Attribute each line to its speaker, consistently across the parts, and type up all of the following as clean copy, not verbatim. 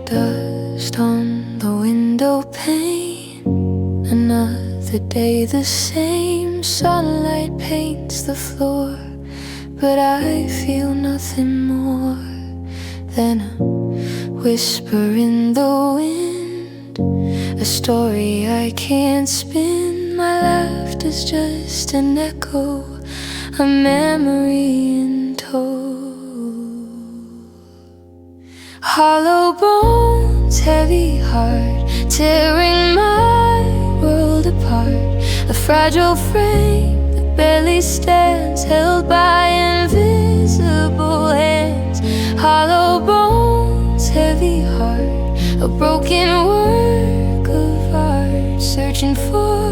Speaker 1: Dust on the window pane, another day the same. Sunlight paints the floor, but I feel nothing more than a whisper in the wind, a story I can't spin. My laughter's just an echo, a memory in tow. Hollow bones, heavy heart, tearing my world apart. A fragile frame that barely stands, held by invisible hands. Hollow bones, heavy heart, a broken work of art, searching for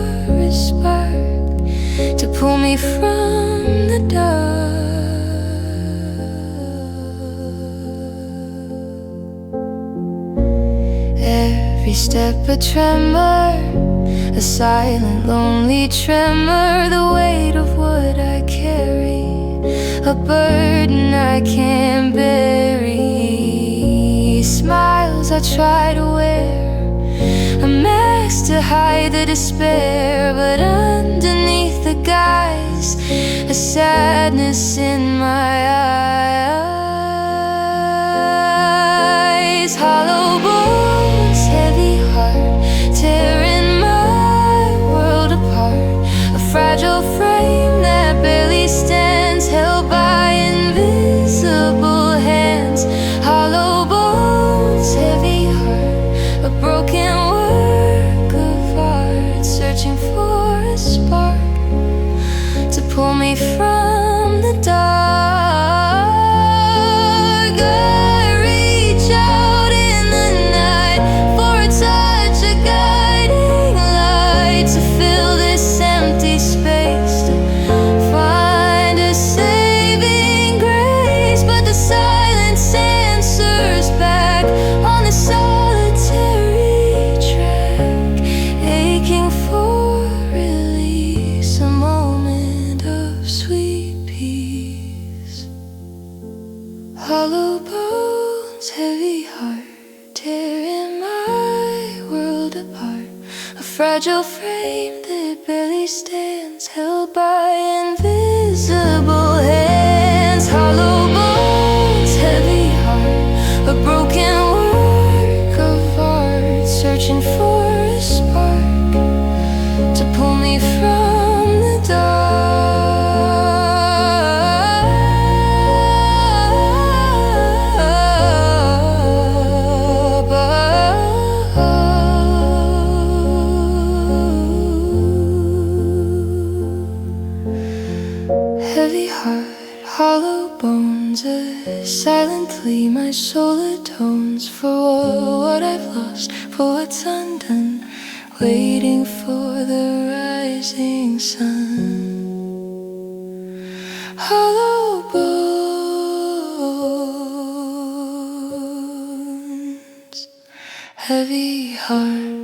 Speaker 1: a spark to pull me from the dark. Every step a tremor, a silent, lonely tremor, the weight of what I carry, a burden I can't bury. Smiles I try to wear, a mask to hide the despair, but underneath the guise, a sadness in my eyes. Hollow bones, heavy heart, tearing my world apart. A fragile frame that barely stands, held by invisible hands. Hollow bones, heavy heart, a broken work of art, searching for a spark to pull me from the dark. I reach out in the night for a touch, a guiding light, to fill this empty space, to find a saving grace. But the silence answers back on the solitary track, aching for release, a moment of sweet peace. Hollow bones, heavy heart, tearing my world apart. A fragile frame that barely stands, held by invisible hands. Hollow bones, heavy heart, a broken work of art, searching for a spark to pull me from the dark. Heavy heart, hollow bones, a silent plea my soul atones for what I've lost, for what's undone, waiting for the rising sun. Hollow bones, heavy heart.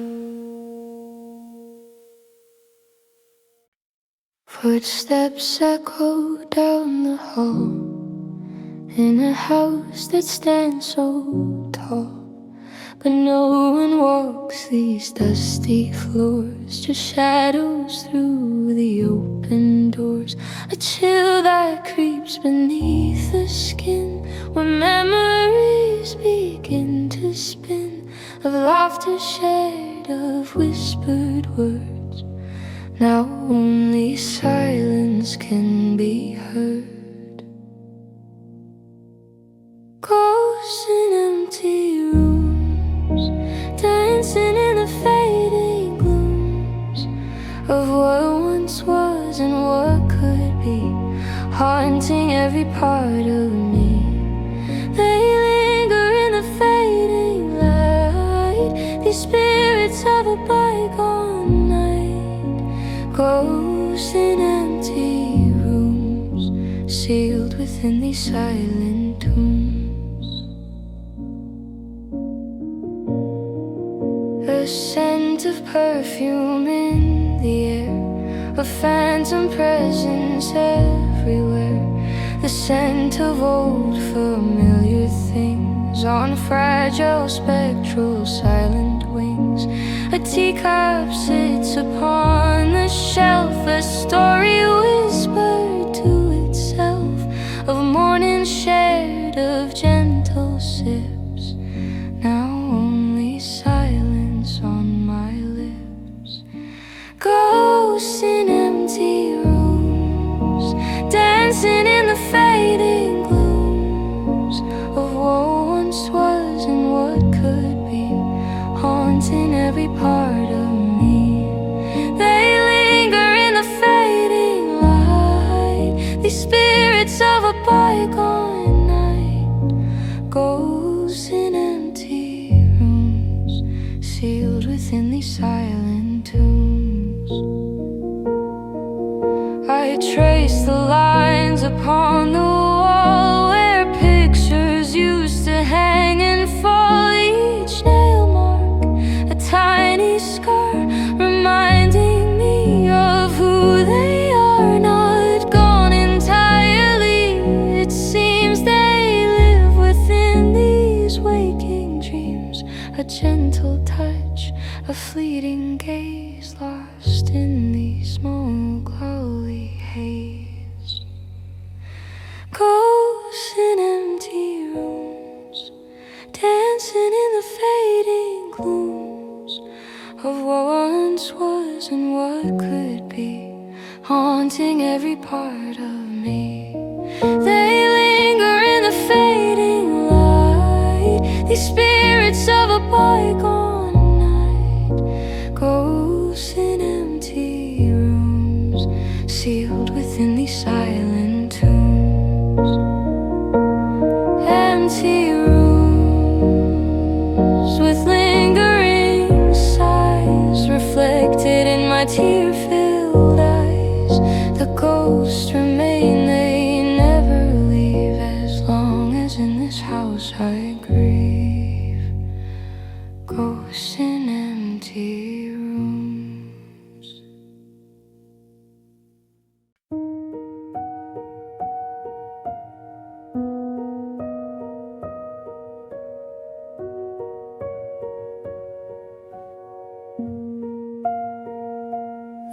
Speaker 1: Footsteps echo down the hall, in a house that stands so tall. But no one walks these dusty floors, just shadows through the open doors. A chill that creeps beneath the skin, when memories begin to spin, of laughter shared, of whispered words. Now only silence can be heard. Ghosts in empty rooms, dancing in the fading glooms of what once was and what could be, haunting every part of me. They linger in the fading light, these spirits of a bygone night. Ghosts in empty rooms, sealed within these silent tombs. A scent of perfume in the air, a phantom presence everywhere. The scent of old familiar things on fragile spectral silent wings. A teacup sits upon the shelf, a story whispered to itself, of morning shared, of gentle sips. Now only silence on my lips. Ghosts in empty rooms, dancing in the fading glooms of what once was and what could be, haunting every part of me. They linger in the fading light, these spirits of a bygone night. Ghosts in empty rooms, sealed within these silent tombs. I trace the lines upon the wall where pictures used to hang and fall. Each nail mark a tiny scar, reminding me of who they are. Not gone entirely, it seems they live within these waking dreams. A gentle touch, a fleeting gaze, lost in the small cloudy haze. Ghosts in empty rooms, dancing in the fading glooms of what once was and what could be, haunting every part of me. They linger in the fading light, these spirits of a bygone night. Ghosts in empty rooms, sealed within these silent tombs. Empty rooms with lingering sighs, reflected in my tear-filled eyes. The ghosts remain, they never leave, as long as in this house I grieve. Ghosts in empty rooms.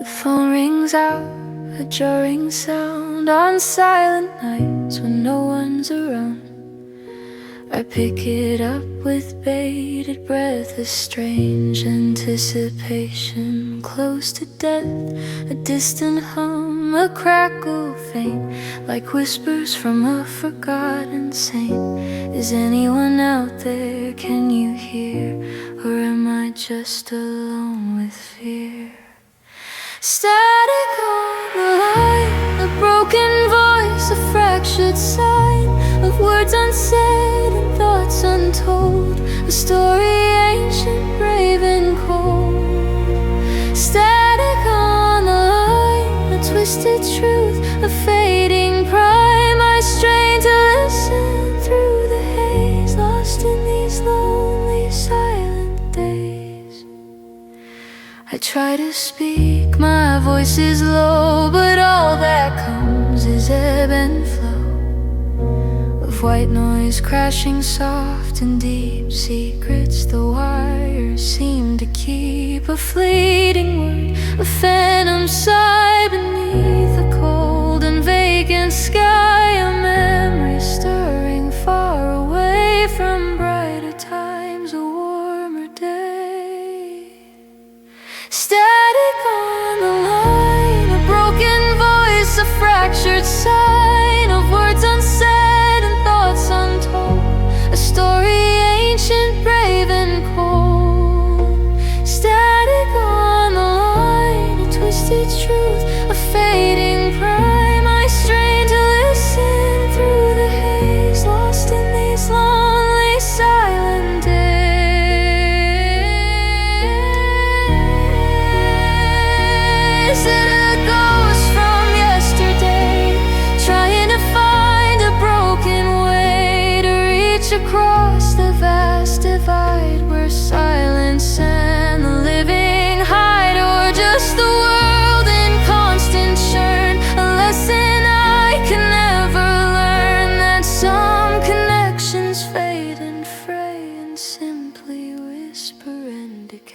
Speaker 1: The phone rings out, a jarring sound on silent nights when no one's around. I pick it up with bated breath, a strange anticipation, close to death. A distant hum, a crackle faint, like whispers from a forgotten saint. Is anyone out there, can you hear? Or am I just alone with fear? Static on the line, a broken voice, a fractured sign of words unsaid and thoughts untold. A story ancient, brave and cold. Static on the line, a twisted truth, a fading prime. I strain to listen through the haze, lost in these lonely silent days. I try to speak, my voice is low, but all that comes is ebb and flow of white noise crashing soft and deep. Secrets the wires seem to keep, a fleeting word, a phantom sigh beneath a cold and vacant sky. A memory stirring far away from brighter times, a warmer day. Static on the line, a broken voice, a fractured sign of words unsaid and thoughts untold. A story ancient, brave and cold. Static on the line, a twisted truth,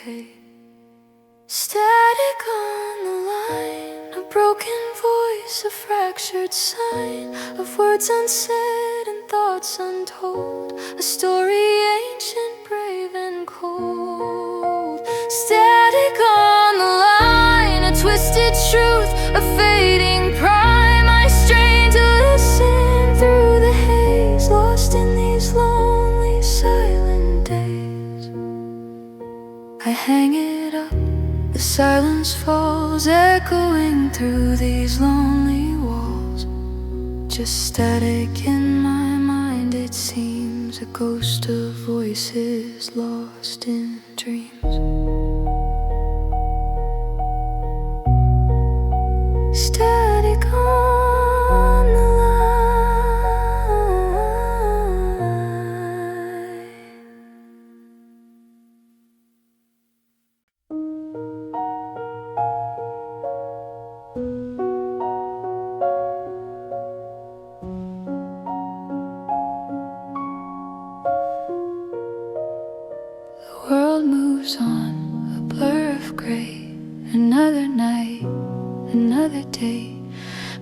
Speaker 1: day. Static on the line, a broken voice, a fractured sign of words unsaid and thoughts untold, a story ancient, brave and cold. Static on the line, a twisted truth, a fading prime. I strain to listen through the haze, lost in these lonely, silent days. I hang it up, the silence falls, echoing through these lonely walls. Just static in my mind, it seems, a ghost of voices lost in dreams. Static on the line. The world moves on, a blur of gray. Another night, another day.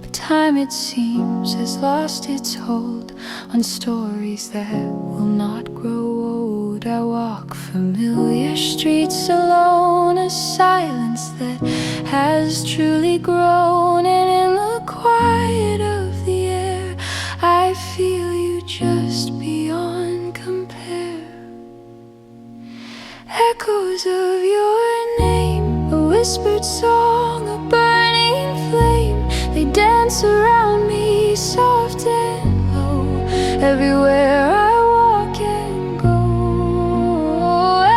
Speaker 1: But time, it seems, has lost its hold on stories that will not grow old. I walk familiar streets alone, a silence that has truly grown. And in the quiet of the air, I feel you just beyond compare. Echoes of your name, a whispered song, a burning flame. They dance around me, soft and low, everywhere I walk and go.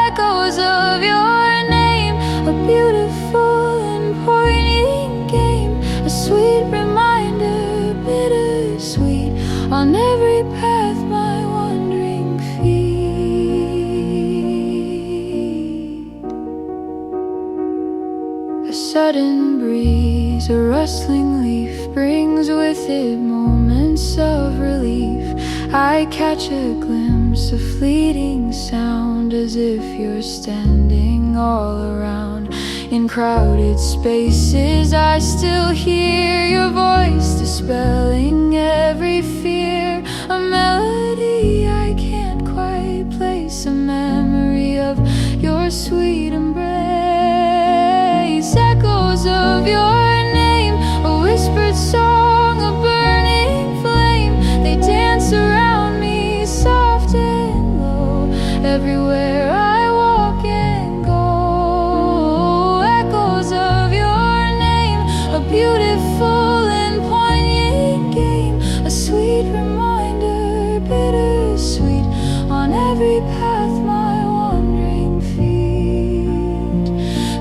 Speaker 1: Echoes of your name, a beautiful and poignant game, a sweet reminder, bittersweet, on every path my wandering feet. A sudden breeze, a rustling leaf, brings with it moments of relief. I catch a glimpse, a fleeting sound, as if you're standing all around. In crowded spaces I still hear your voice, dispelling every fear. A melody I can't quite place, a memory of your sweet embrace. Echoes of your name, a whispered song, a burning flame. They dance around me, soft and low, everywhere I walk and go. Echoes of your name, a beautiful and poignant game, a sweet reminder, bittersweet, on every path my wandering feet.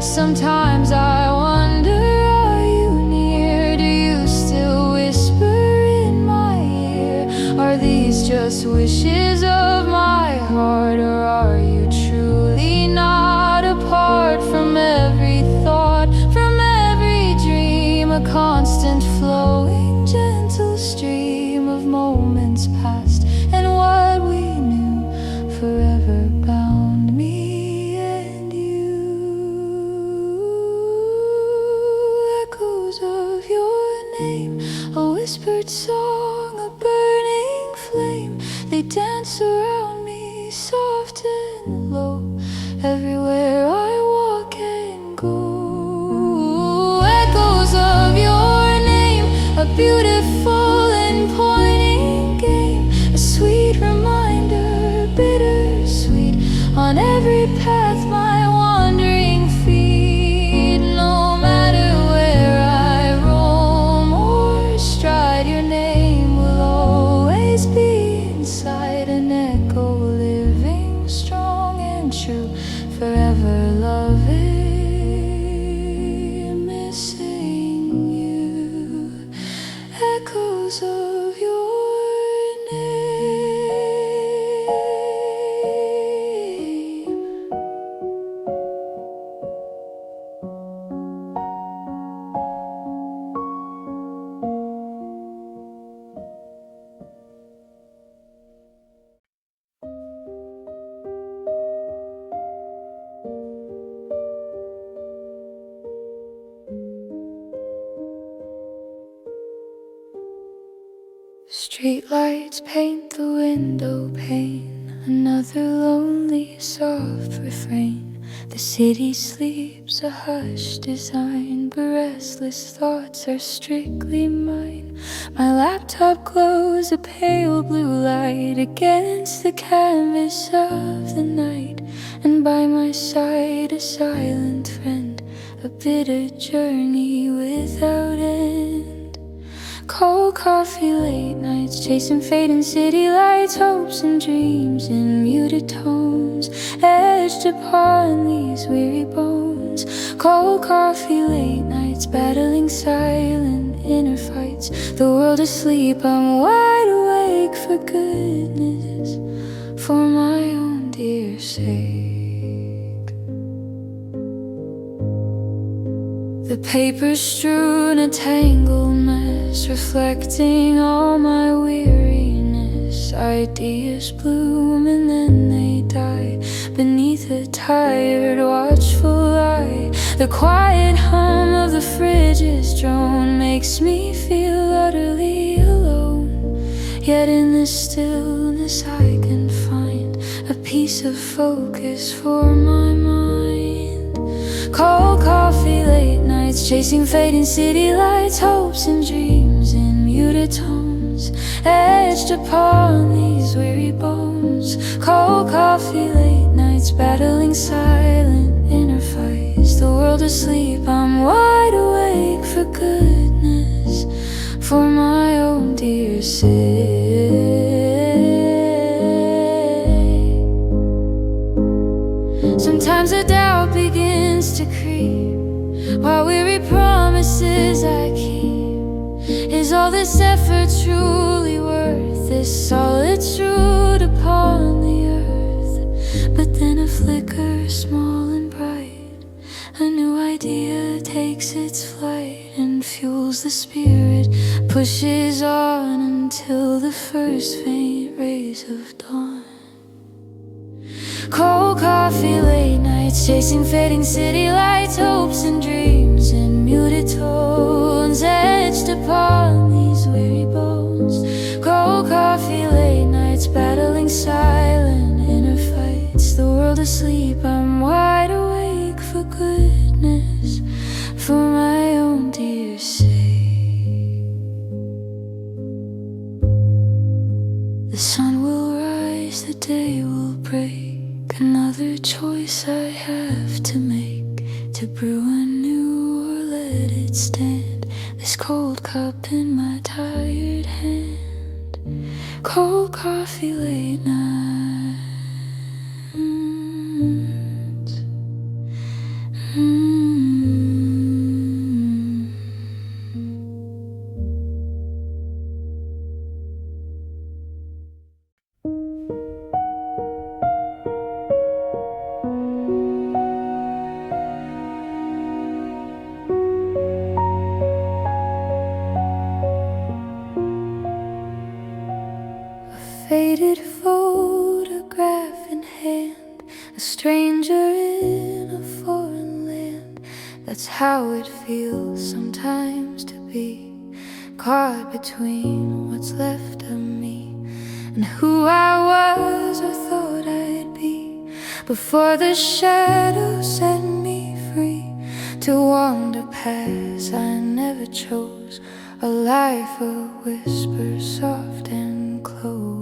Speaker 1: Sometimes I wonder, are you near? Do you still whisper in my ear? Are these just wishes of my heart, or are you truly not apart from every thought, from every dream? A constant flowing, gentle stream of moments past, and what we knew forever bound me and you. Streetlights paint the window pane, another lonely soft refrain. The city sleeps, a hushed design, but restless thoughts are strictly mine. My laptop glows a pale blue light against the canvas of the night, and by my side a silent friend, a bitter journey without end. Cold coffee, late nights, chasing fading city lights, hopes and dreams in muted tones, etched upon these weary bones. Cold coffee, late nights, battling silent inner fights. The world asleep, I'm wide awake for goodness, for my own dear sake. The paper strewn a tangled mess, reflecting all my weariness. Ideas bloom and then they die beneath a tired, watchful eye. The quiet hum of the fridge's drone makes me feel utterly alone. Yet in the stillness I can find a piece of focus for my mind. Cold coffee, late nights, chasing fading city lights, hopes and dreams in muted tones, etched upon these weary bones. Cold coffee, late nights, battling silent inner fights. The world asleep, I'm wide awake for goodness, for my own dear sake. Sometimes the doubt begins to creep, while weary promises I keep. Is all this effort truly worth this solitude upon the earth? But then a flicker, small and bright, a new idea takes its flight and fuels the spirit, pushes on until the first faint rays of dawn. Cold coffee, late nights, chasing fading city lights, hopes and dreams in muted tones, etched upon these weary bones. Cold coffee, late nights, battling silent inner fights. The world asleep, I'm wide awake for goodness, for my own dear sake. The sun will rise, the day will break. Another choice I have to make, to brew anew or let it stand. This cold cup in my tired hand. Cold coffee, late nights. Faded photograph in hand, a stranger in a foreign land. That's how it feels sometimes to be caught between what's left of me and who I was or thought I'd be, before the shadows set me free to wander past I never chose, a life of whispers soft and close.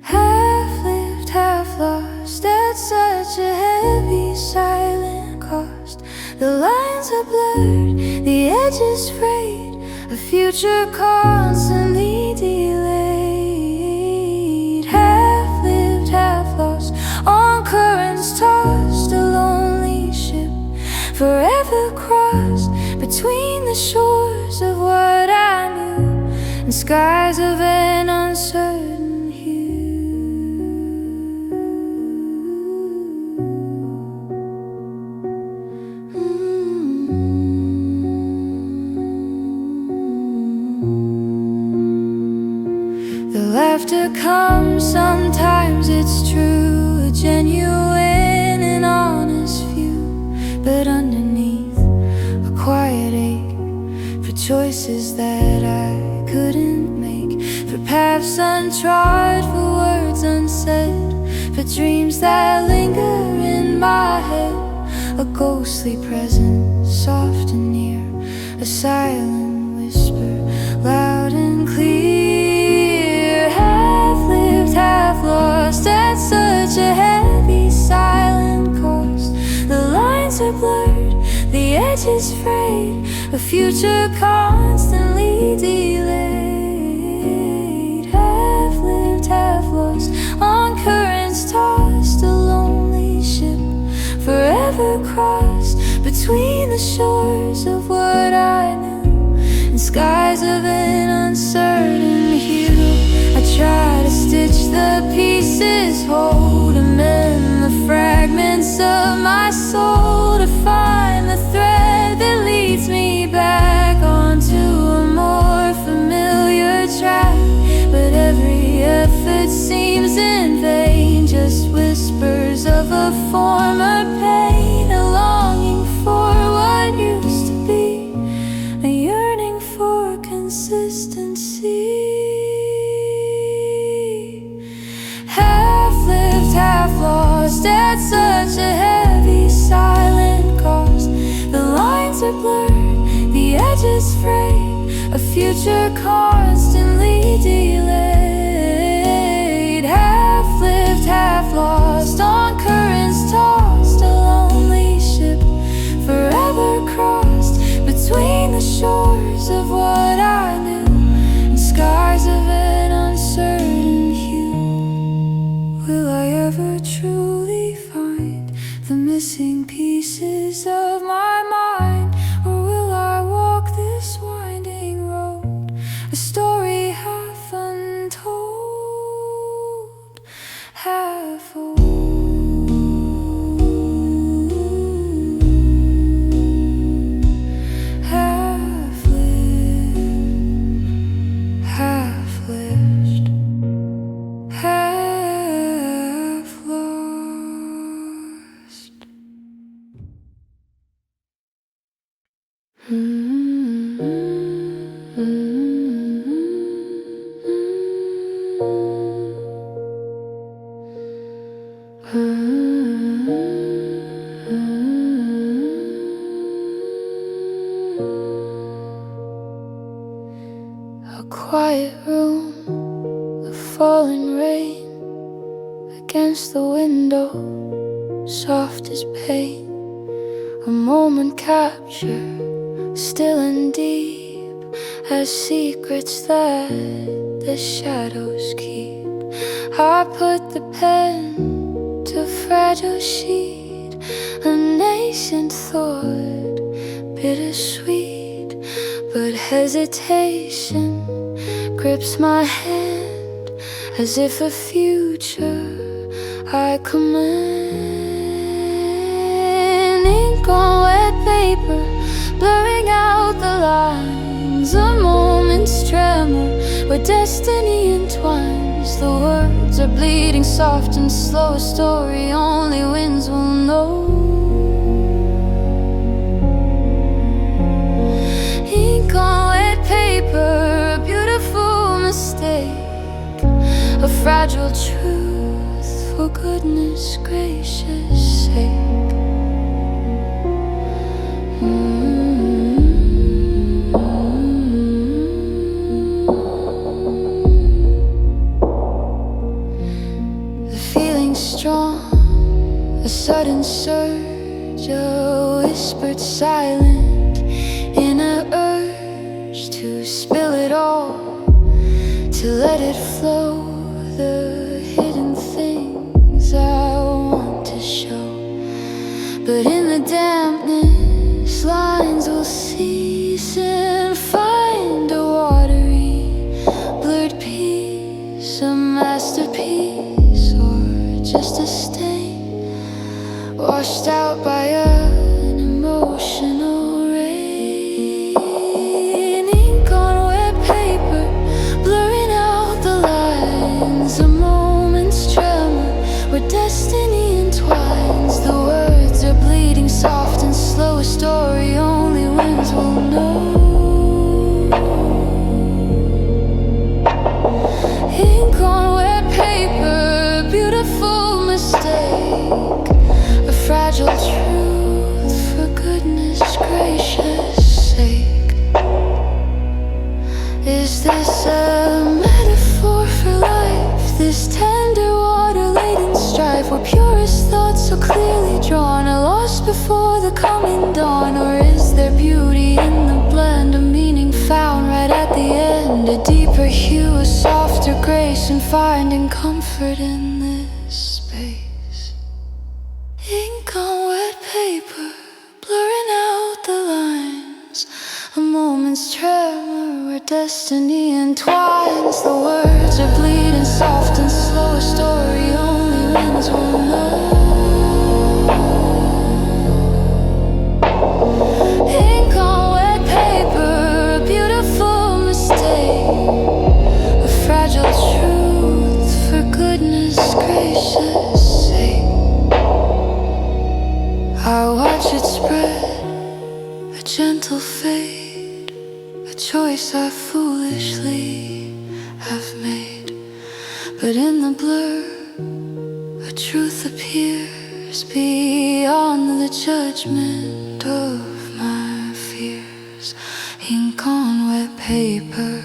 Speaker 1: Half lived, half lost, at such a heavy silent cost. The lines are blurred, the edges frayed, a future constantly delayed. Half lived, half lost, on currents tossed, a lonely ship forever crossed between the shores of what I knew and skies of an uncertain hue. The laughter comes, sometimes it's true, a genuine and honest view, but underneath a quiet ache for choices that untried, for words unsaid, for dreams that linger in my head. A ghostly presence, soft and near, a silent whisper, loud and clear. Half lived, half lost, at such a heavy, silent cost. The lines are blurred, the edges frayed, a future constantly delayed. Half lived, half lost, on currents tossed, a lonely ship forever crossed between the shores of what I knew and skies of an uncertain hue. I try to stitch the pieces, hold and mend the fragments of my soul, to find the thread that leads me back onto a more familiar track. But every effort seems in vain, just whispers of a former pain, a longing for what used to be, a yearning for consistency. Half lived, half lost, at such a heavy, silent cost. The lines are blurred, the edges frayed, a future constantly delayed. Half lived, half lost, on currents tossed, a lonely ship forever crossed between the shores of what I knew and skies of an uncertain hue. Will I ever truly find the missing pieces of my mind, or will I walk this winding road, a story half untold, half old? Half lived, half lived, half lost. A quiet room, the falling rain against the window, soft as pain. A moment captured, still and deep, as secrets that the shadows keep. I put the pen to fragile sheet, a nascent thought, bittersweet, but hesitation grips my hand, as if a future I command. Ink on wet paper, blurring out the lines, a moment's tremor where destiny entwines. The words are bleeding soft and slow, a story only winds will know. Ink on wet paper, a beautiful mistake, a fragile truth, for goodness gracious sake. The feeling's strong, a sudden surge, a whispered silent, in a urge to spill it all, to let it flow, the hidden things I want to show. But in the dampness, lines will cease and find a watery, blurred piece, a masterpiece, or just a stain, washed out by an emotional rain. Ink on wet paper, blurring out the lines, a moment's tremor where destiny entwines. The words are bleeding soft and slow, a story only winds will know. Ink on thoughts so clearly drawn are lost before the coming dawn? Or is there beauty in the blend, a meaning found right at the end? A deeper hue, a softer grace, and finding comfort in this space. Ink on wet paper, blurring out the lines. A moment's tremor where destiny entwines. The words are bleeding soft and slow, a story only winds will know. Ink on wet paper, a beautiful mistake, a fragile truth for goodness gracious sake. I watch it spread, a gentle fade, a choice I foolishly have made. But in the blur, a truth appears beyond the judgment of my fears. Ink on wet paper.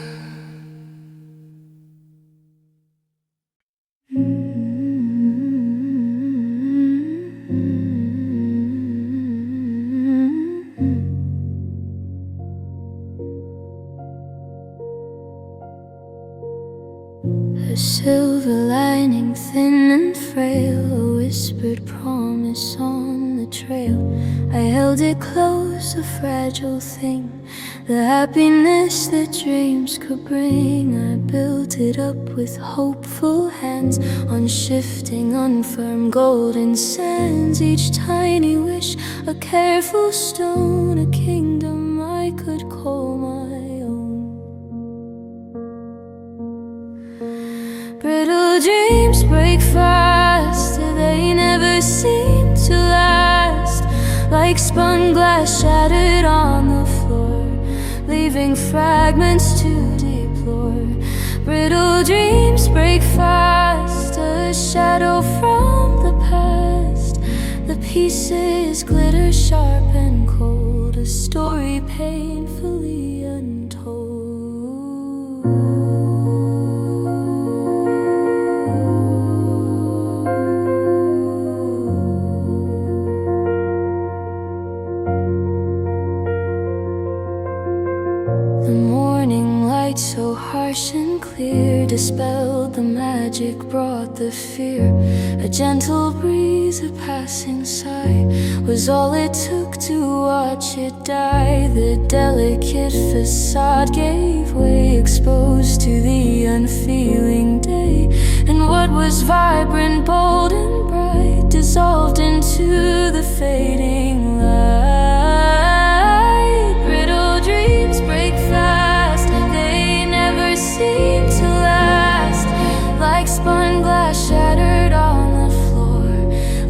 Speaker 1: A silver lining, thin and frail, a whispered promise on the trail. I held it close, a fragile thing, the happiness that dreams could bring. I built it up with hopeful hands on shifting, unfirm golden sands. Each tiny wish, a careful stone, a kingdom I could call my own. Brittle dreams break fast, they never seem to last. Like spun glass shattered on the floor, leaving fragments to deplore. Brittle dreams break fast, a shadow from the past. The pieces glitter sharp and cold, a story painfully untold. The morning light, so harsh and clear, dispelled the magic, brought the fear. A gentle breeze, a passing sigh, was all it took to watch it die. The delicate facade gave way, exposed to the unfeeling day. And what was vibrant, bold and bright, dissolved into the fading light. Brittle dreams break fast, they never seem to last. Like spun glass shattered on the floor,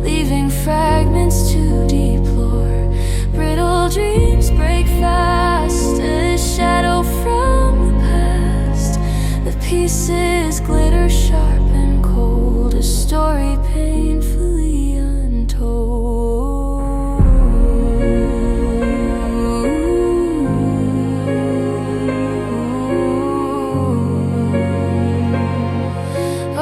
Speaker 1: leaving fragments to deplore. Brittle dreams break fast, a shadow from the past. The pieces glitter sharp and cold, a story painfully untold. I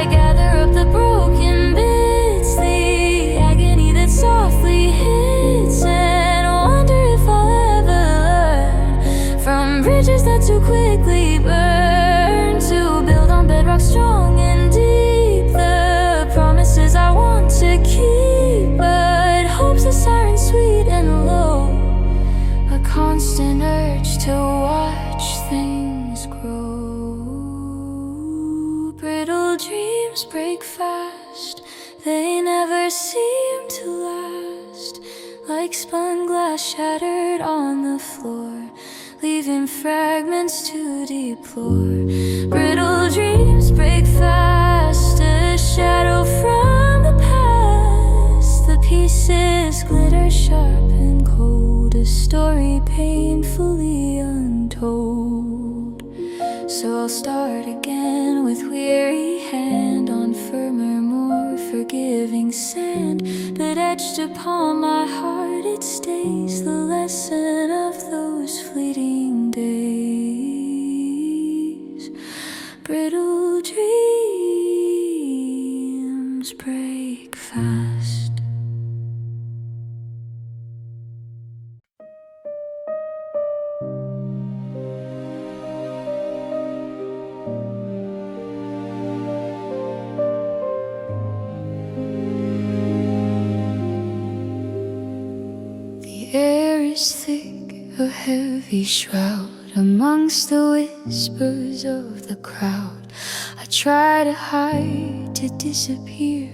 Speaker 1: gather up the broken bits, the agony that softly hits, and wonder if I'll ever learn from bridges that too quickly burn, to build on bedrock strong and deep. The promises I want to keep, but hope's a siren sweet and low, a constant urge to watch things grow. Brittle dreams break fast, they never seem to last. Like spun glass shattered on the floor, leaving fragments to deplore. Brittle dreams break fast, a shadow from the past. The pieces glitter sharp and cold, a story painfully untold. So I'll start again with weary hand on firmer, more forgiving sand. But etched upon my heart it stays, the lesson of those fleeting days. Brittle dreams. bones break fast. The air is thick, a heavy shroud amongst the whispers of the crowd. I try to hide, to disappear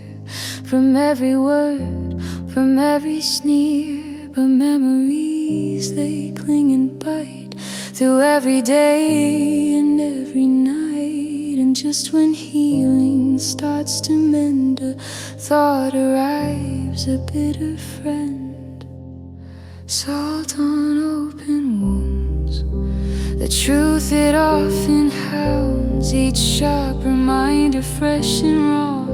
Speaker 1: from every word, from every sneer, but memories, they cling and bite through every day and every night. And just when healing starts to mend, a thought arrives, a bitter friend. Salt on open wounds, the truth it often hounds. Each sharp reminder, fresh and raw,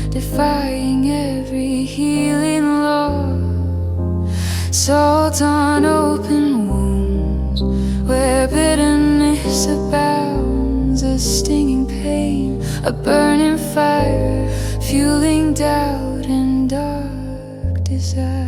Speaker 1: defying every healing law. Salt on open wounds, where bitterness abounds. A stinging pain, a burning fire, fueling doubt and dark desire.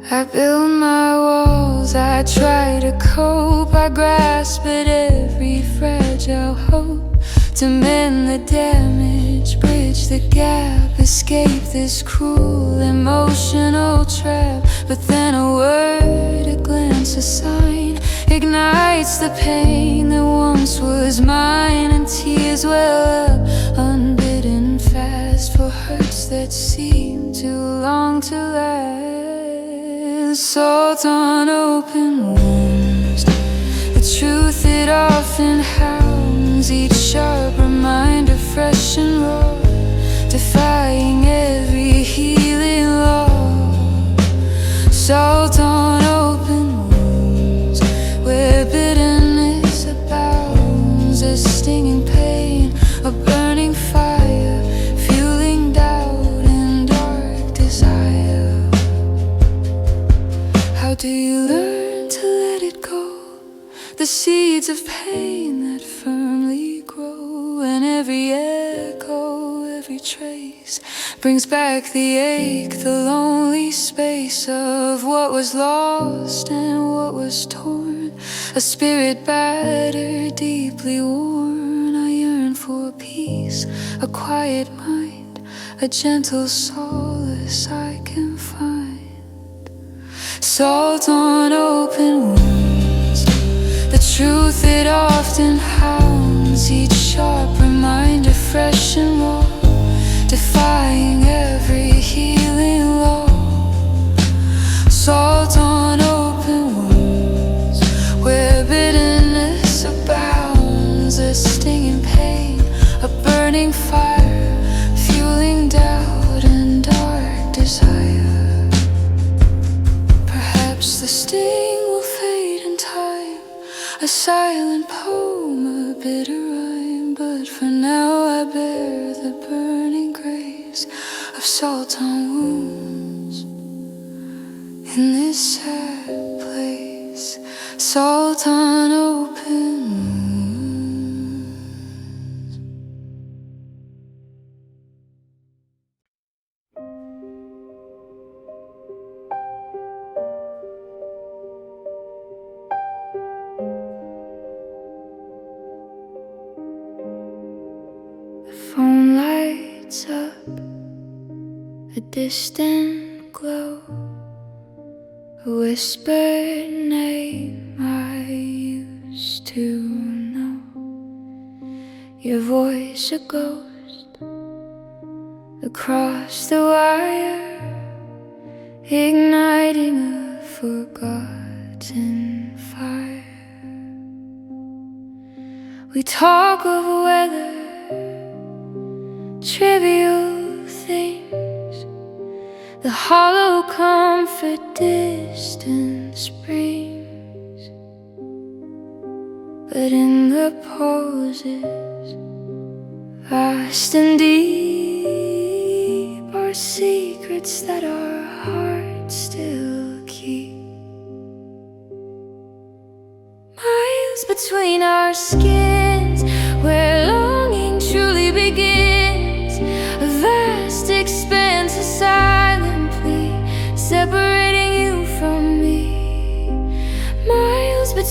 Speaker 1: I build my walls, I try to cope, I grasp at every fragile hope to mend the damage, bridge the gap, escape this cruel emotional trap. But then a word, a glance, a sign ignites the pain that once was mine, and tears well up, unbidden fast, for hurts that seem too long to last. Salt on open wounds, the truth it often hounds. Each sharp reminder, fresh and raw, defying every healing law. Salt on open wounds, where bitterness abounds. A stinging pain, a burning fire, fueling doubt and dark desire. How do you learn to let it go? The seeds of pain that firmly grow, and every echo, every trace brings back the ache, the lonely space of what was lost and what was torn. A spirit battered, deeply worn. I yearn for peace, a quiet mind, a gentle solace I can find. Salt on open wounds, the truth it often hounds. Each sharp reminder, fresh and raw, defying every healing law. Salt on open wounds, where bitterness abounds. A stinging pain, a burning fire, fueling doubt and dark desire. The sting will fade in time, a silent poem, a bitter rhyme. But for now I bear the burning grace of salt on wounds in this sad place. Salt on open wounds. Phone lights up, a distant glow, a whispered name I used to know. Your voice a ghost across the wire, igniting a forgotten fire. We talk of weather, trivial things, the hollow comfort distance brings. But in the pauses, vast and deep, are secrets that our hearts still keep. Miles between our skins, where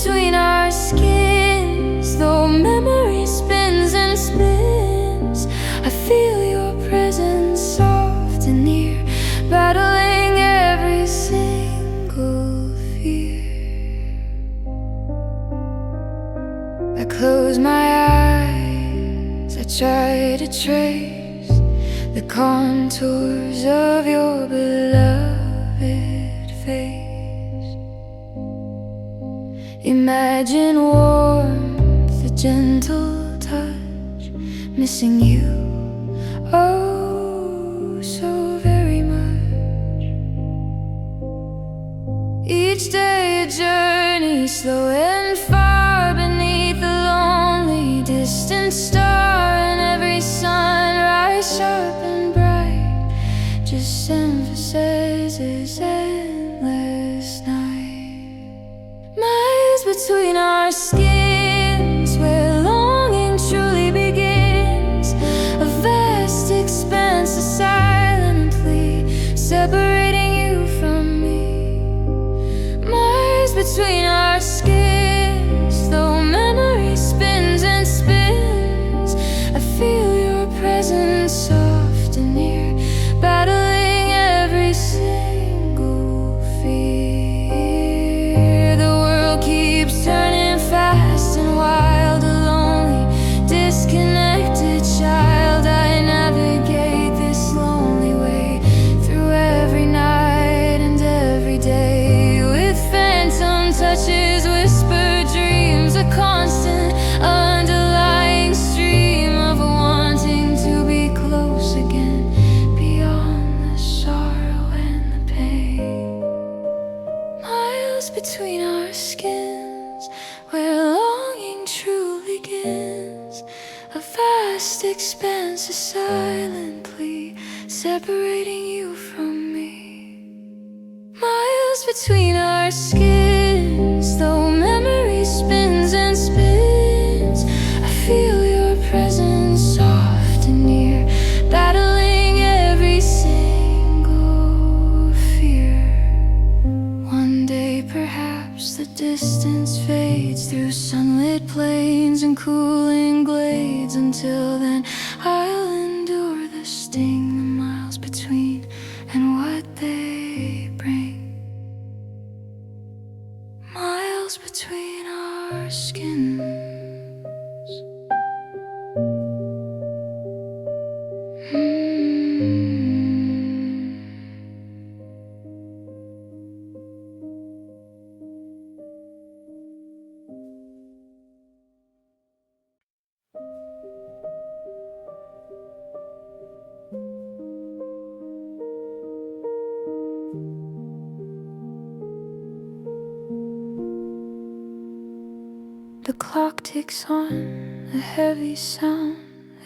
Speaker 1: between our skins. Though memory spins and spins, I feel your presence soft and near, battling every single fear. I close my eyes, I try to trace the contours of your beloved face. Imagine warmth, a gentle touch, missing you oh so very much. Each day a journey, slow and far, beneath the lonely distant star. And every sunrise, sharp and bright, just emphasizes endless night. Miles between our skins, where longing truly begins, a vast expanse, a silent plea, separating you from me. Miles between our skins, though memory spins and spins, I feel your presence soft and near, battling every single fear. The world keeps turning fast and wild, a lonely, disconnected child. I navigate this lonely way through every night and every day, with phantom touches, whispered dreams, a constant underlying stream of wanting to be close again, beyond the sorrow and the pain. Miles between our skins, where longing truly begins, a vast expanse, a silent plea, separating you from me. Miles between our skins, though memory spins and spins, I feel your presence soft and near, battling every single fear. One day perhaps the distance fades through sunlit plains and cooling glades. Until then I'll endure the sting, the miles between and what they bring. Miles between our skins. The clock ticks on, a heavy sound,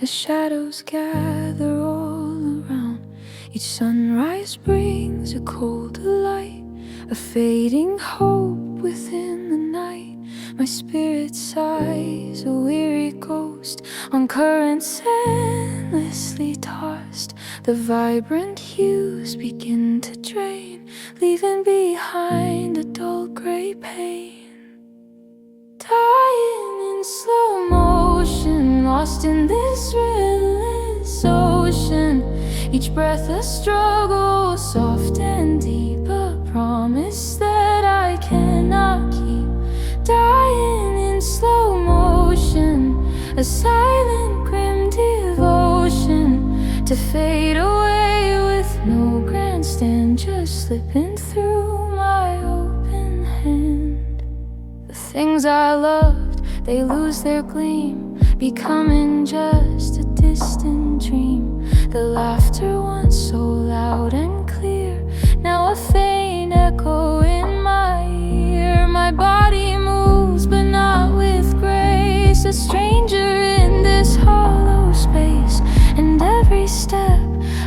Speaker 1: as shadows gather all around. Each sunrise brings a colder light, a fading hope within the night. My spirit sighs, a weary ghost, on currents endlessly tossed. The vibrant hues begin to drain, leaving behind a dull gray pain. Dying in slow motion, lost in this endless ocean. Each breath a struggle, soft and deep, a promise that I cannot keep. Dying in slow motion, a silent grim devotion, to fade away with no grandstand, just slipping through my open hand. The things I loved, they lose their gleam, becoming just a distant dream. The laughter once so loud and clear, now a faint echo in my ear. My body moves but not with grace, a stranger in this hollow space. And every step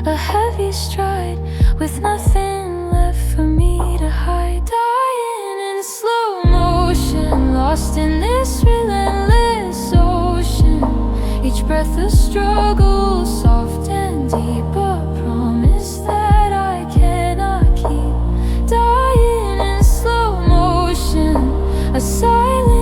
Speaker 1: a heavy stride, with nothing left for me to hide. Dying in slow motion, lost in this relentless ocean. Each breath a struggle, soft and deep, a promise that I cannot keep. Dying in slow motion, a silent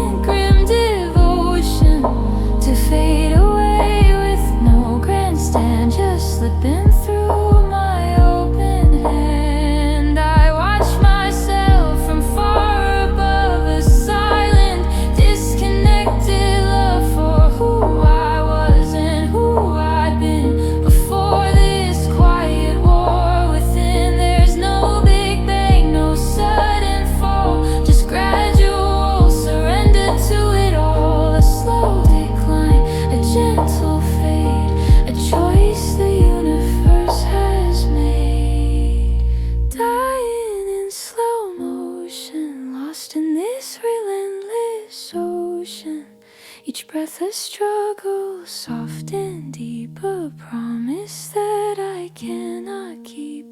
Speaker 1: the struggle, soft and deep, a promise that I cannot keep.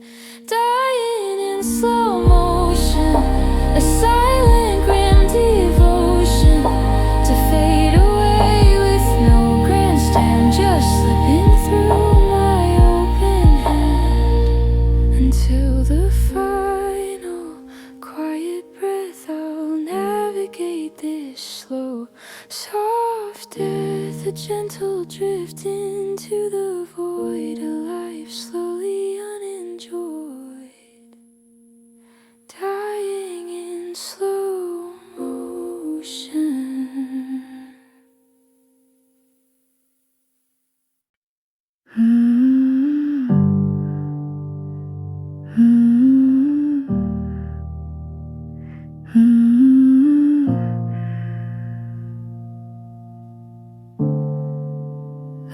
Speaker 1: Dying in slow motion, a silent grim devotion to fade away with no grandstand, just slipping through my open hand until the final quiet breath. I'll navigate this slow, soft earth, a gentle drift into the void, a life slowly unenjoyed, dying in slow motion.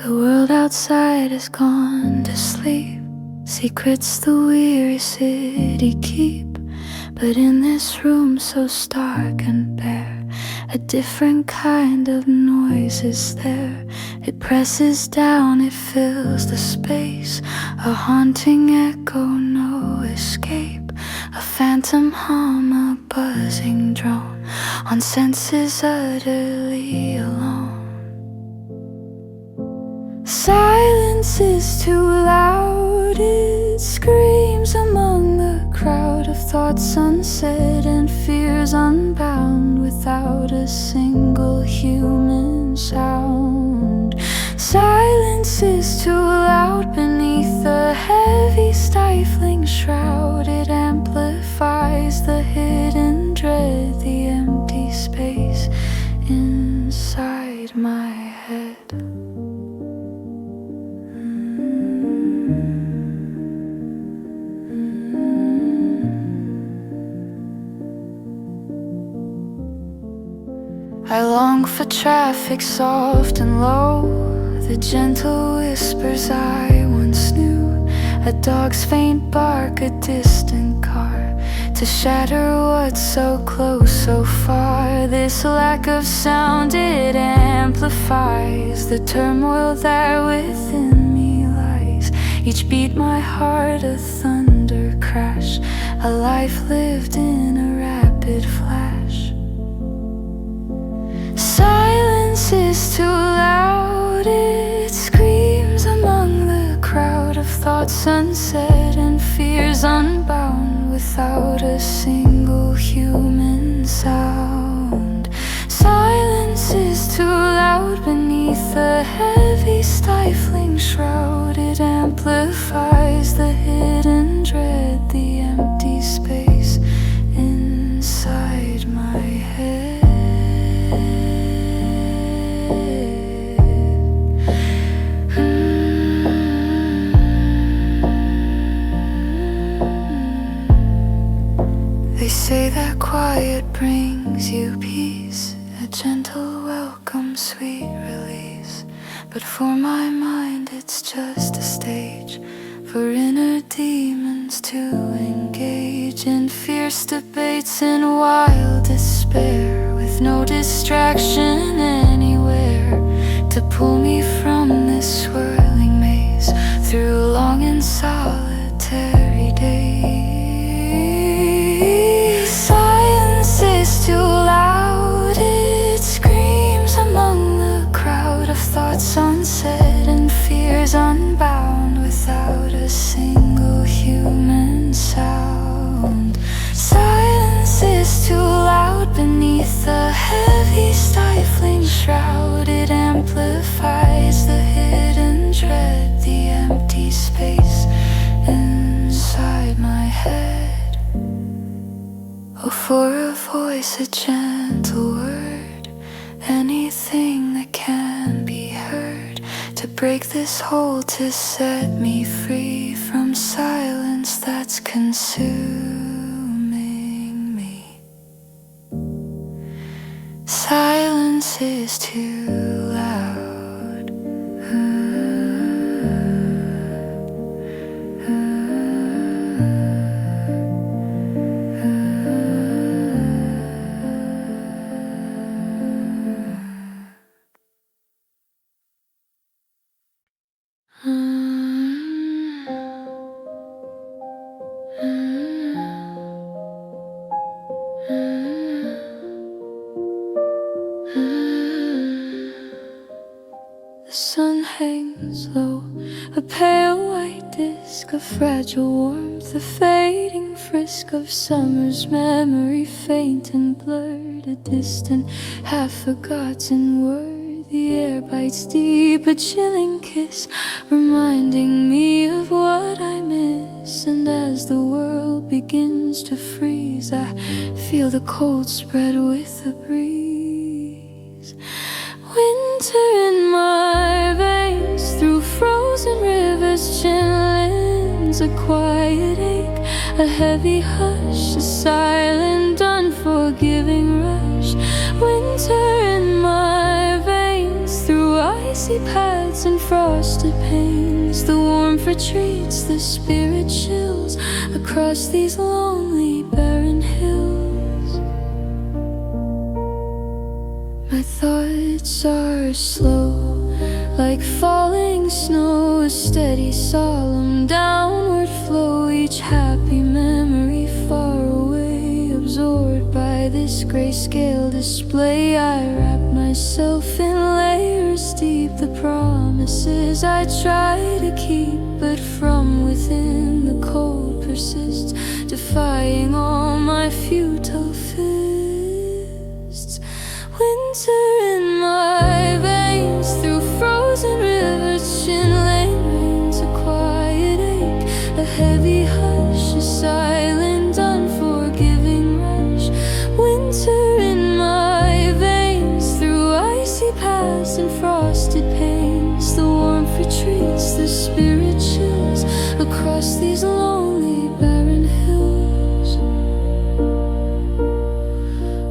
Speaker 1: The world outside has gone to sleep, secrets the weary city keep. But in this room so stark and bare, a different kind of noise is there. It presses down, it fills the space, a haunting echo, no escape, a phantom hum, a buzzing drone, on senses utterly alone. Silence is too loud, it screams among the crowd of thoughts unsaid and fears unbound, without a single human sound. Silence is too loud beneath the heavy stifling shroud, it amplifies the hidden dread, the empty space inside my head. I long for traffic soft and low, the gentle whispers I once knew, a dog's faint bark, a distant car, to shatter what's so close, so far. This lack of sound, it amplifies the turmoil that within me lies. Each beat my heart a thunder crash, a life lived in a rapid flash. Silence is too loud, it screams among the crowd of thoughts unsaid and fears unbound, without a single human sound. Silence is too loud beneath the heavy stifling shroud, it amplifies the hidden dread, the empty space inside my head. They say that quiet brings you peace, a gentle welcome, sweet release. But for my mind it's just a stage for inner demons to engage in fierce debates and wild despair, with no distraction anywhere to pull me from this swirling maze through long and solitary days. Silence is too loud, it screams among the crowd of thoughts unsaid and fears unbound, without a single human sound. Silence is too loud beneath the heavy stifling shroud, it amplifies the hidden dread, the empty space inside my head. Oh, for a voice, a gentle word, anything that can be heard, to break this hold, to set me free from silence that's consuming me. Silence is too loud. The sun hangs low, a pale white disk of fragile warmth, the fading frisk of summer's memory, faint and blurred, a distant, half-forgotten word. The air bites deep, a chilling kiss, reminding me of what I miss. And as the world begins to freeze, I feel the cold spread with the breeze. Winter in my veins, through frozen rivers, chinlins, a quiet ache, a heavy hush, a silent, unforgiving rush. Winter in my veins, through icy paths and frosted panes, the warmth retreats, the spirit chills across these lonely, barren hills. My thoughts are slow, like falling snow, a steady, solemn downward flow, each happy memory far away, absorbed by this grayscale display. I wrap myself in layers deep, the promises I try to keep, but from within the cold persists, defying all my futile fists. Winter in my veins, through frozen rivers, chin-lane rains, a quiet ache, a heavy hush, a silent, unforgiving rush. Winter in my veins, through icy paths and frosted panes, the warmth retreats, the spirit chills across these lonely, barren hills.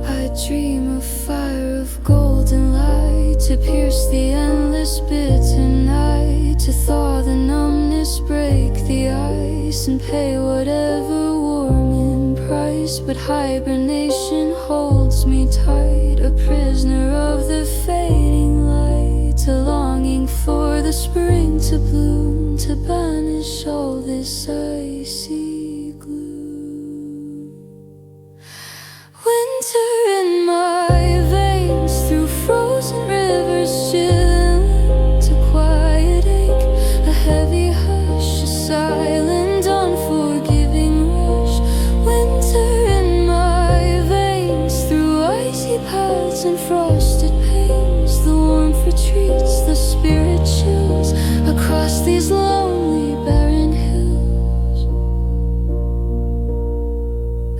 Speaker 1: I dream of fire, of golden light, to pierce the endless bitter night, to thaw the numbness, break the ice, and pay whatever warming price. But hibernation holds me tight, a prisoner of the fading light, a longing for the spring to bloom, to banish all this icy gloom. Winter in my veins, through frozen rivers, chilling, to quiet ache, a heavy hush, a silent, unforgiving rush. Winter in my veins, through icy paths and frosted panes, the warmth retreats, the spirit chills across these lonely, barren hills.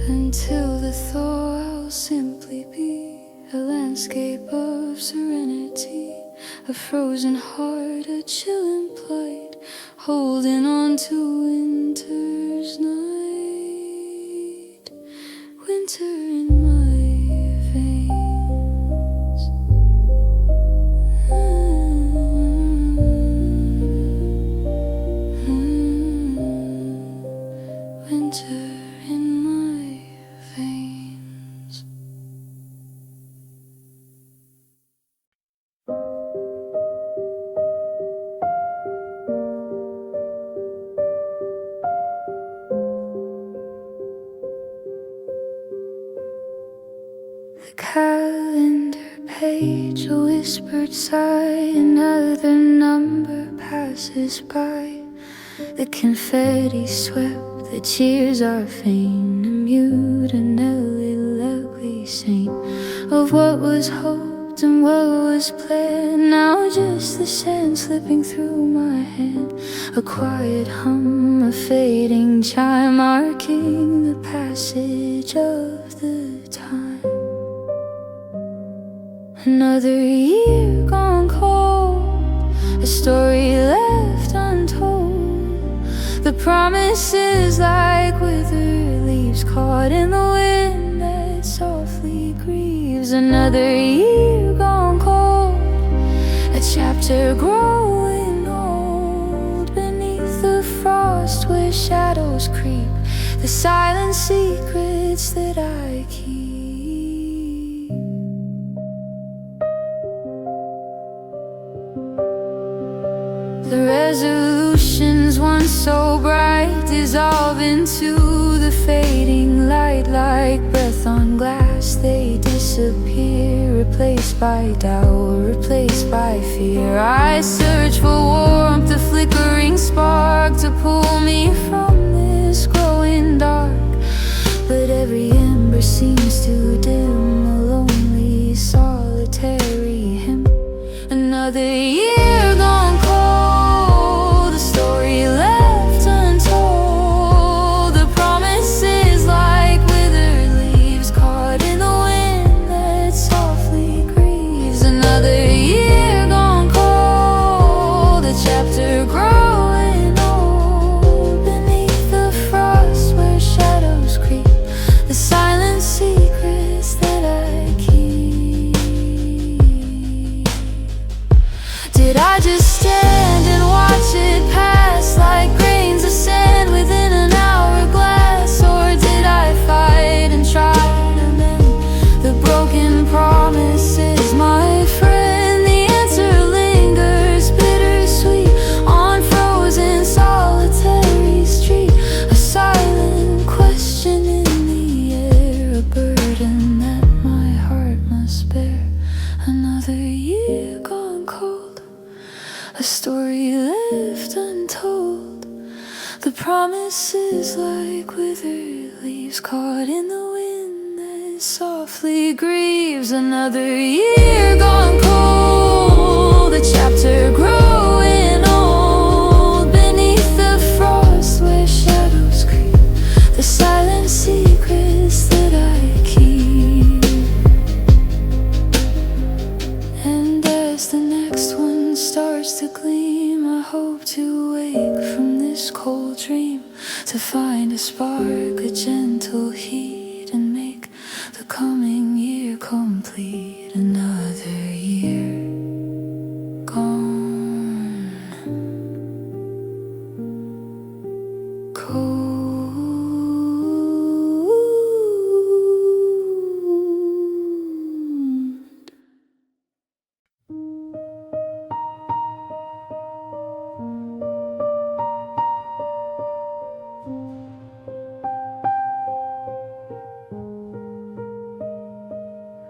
Speaker 1: Until the thaw, I'll simply be a landscape of serenity, a frozen heart, a chilling plight, holding on to winter's night. Winter in my veins. Winter in my veins. The calendar page, a whispered sigh, another number passes by. The confetti swept, the tears are faint, a mute and ugly saint of what was hoped and what was planned. Now just the sand slipping through my hand, a quiet hum, a fading chime, marking the passage of the time. Another year gone cold, a story left untold. The promises like withered leaves caught in the wind that softly grieves. Another year gone cold, a chapter growing old beneath the frost where shadows creep, the silent secrets that I keep. The resolutions once so bright dissolve into the fading light. Like breath on glass, they disappear, replaced by doubt, replaced by fear. I search for warmth, a flickering spark to pull me from this growing dark. But every ember seems to dim, a lonely, solitary hymn. Another year gone cold, a story left untold. The promises like withered leaves caught in the wind that softly grieves. Another year gone cold, a chapter growing old beneath the frost where shadows creep. The silent secrets that I keep. Did I just stand and watch it pass like grains of sand within an hourglass? Or did I fight and try to mend the broken promises, my friend? The answer lingers bittersweet on frozen solitary street. A silent question in the air, a burden that my heart must bear. Another year gone cold, a story left untold. The promises like withered leaves caught in the wind that softly grieves. Another year gone cold, a chapter growing old beneath the frost where shadows creep. The silent secrets that I keep. And as the next one starts to gleam, I hope to wake from this cold dream, to find a spark, a gentle heat, and make the coming year complete. Another year gone cold.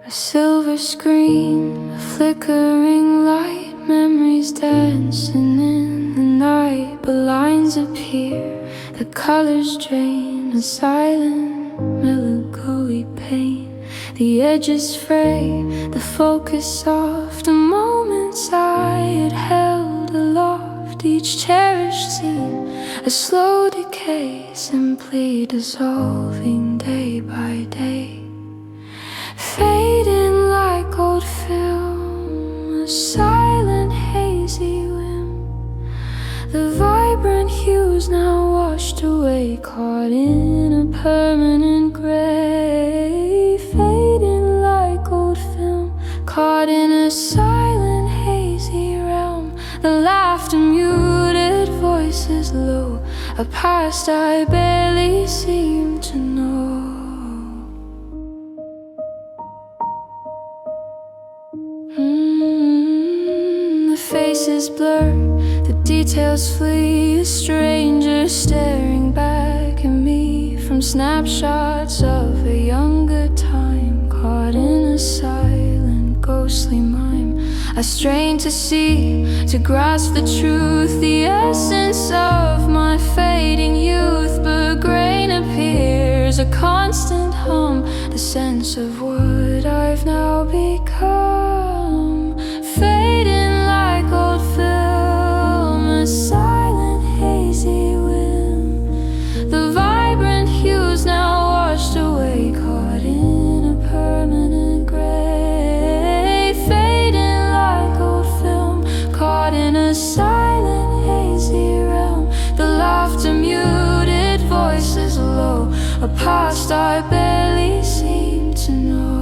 Speaker 1: A silver screen, a flickering light, memories dancing in the night. But lines appear, the colors drain, a silent, melancholy pain. The edges fray, the focus soft, the moments I had held aloft. Each cherished scene, a slow decay, simply dissolving day by day. Fading like old film, a silent hazy whim. The vibrant hues now washed away, caught in a permanent gray. Fading like old film, caught in a silent hazy realm. The laughter muted, voices low, a past I barely seem to know. The faces blur, the details flee. A stranger staring back at me from snapshots of a younger time, caught in a silent, ghostly mime. I strain to see, to grasp the truth, the essence of my fading youth. But grain appears, a constant hum, the sense of what I've now become. Fading like old film, a silent hazy whim. The vibrant hues now washed away, caught in a permanent gray. Fading like old film, caught in a silent hazy realm. The laughter muted, voices low, a past I barely seem to know.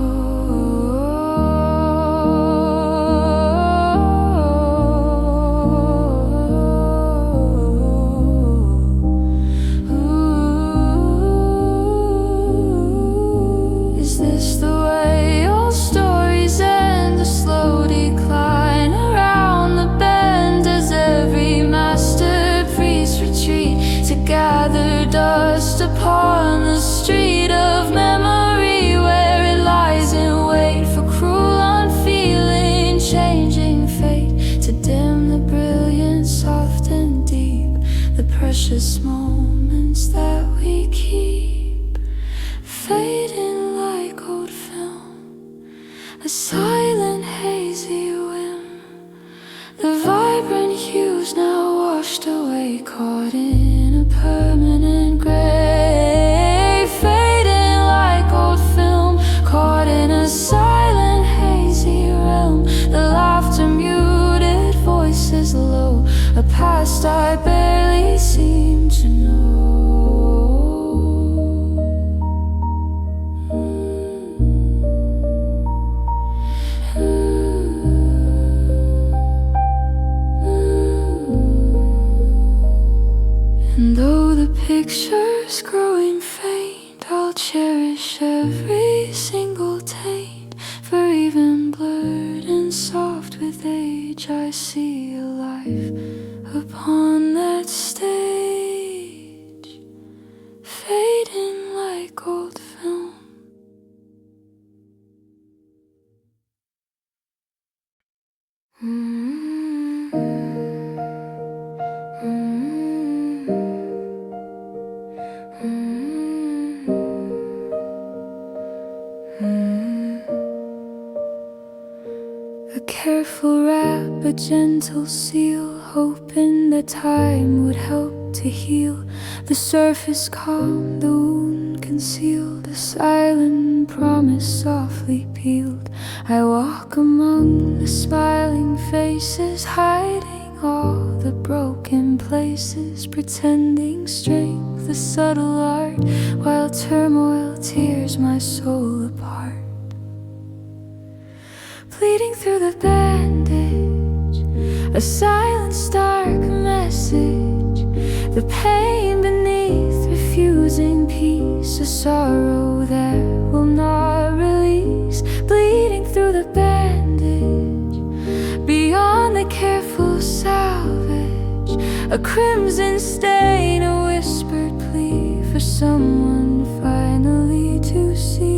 Speaker 1: Every precious moments that we keep fading like old film, a silent hazy whim. The vibrant hues now washed away, caught in a permanent gray, fading like old film, caught in a silent hazy realm. The laughter muted, voices low, a past I barely seem to know. And though the picture's growing faint, I'll cherish every single taint, for even blurred and soft with age, I see a life upon that stage, fading like old film. A careful wrap, a gentle seal, hoping that time would help to heal the surface calm, the wound concealed, a silent promise softly peeled. I walk among the smiling faces, hiding all the broken places, pretending strength, the subtle art, while turmoil tears my soul apart. Bleeding through the bandage, a silent stark message, the pain beneath refusing peace, a sorrow that will not release. Bleeding through the bandage, beyond the careful salvage, a crimson stain, a whispered plea for someone finally to see.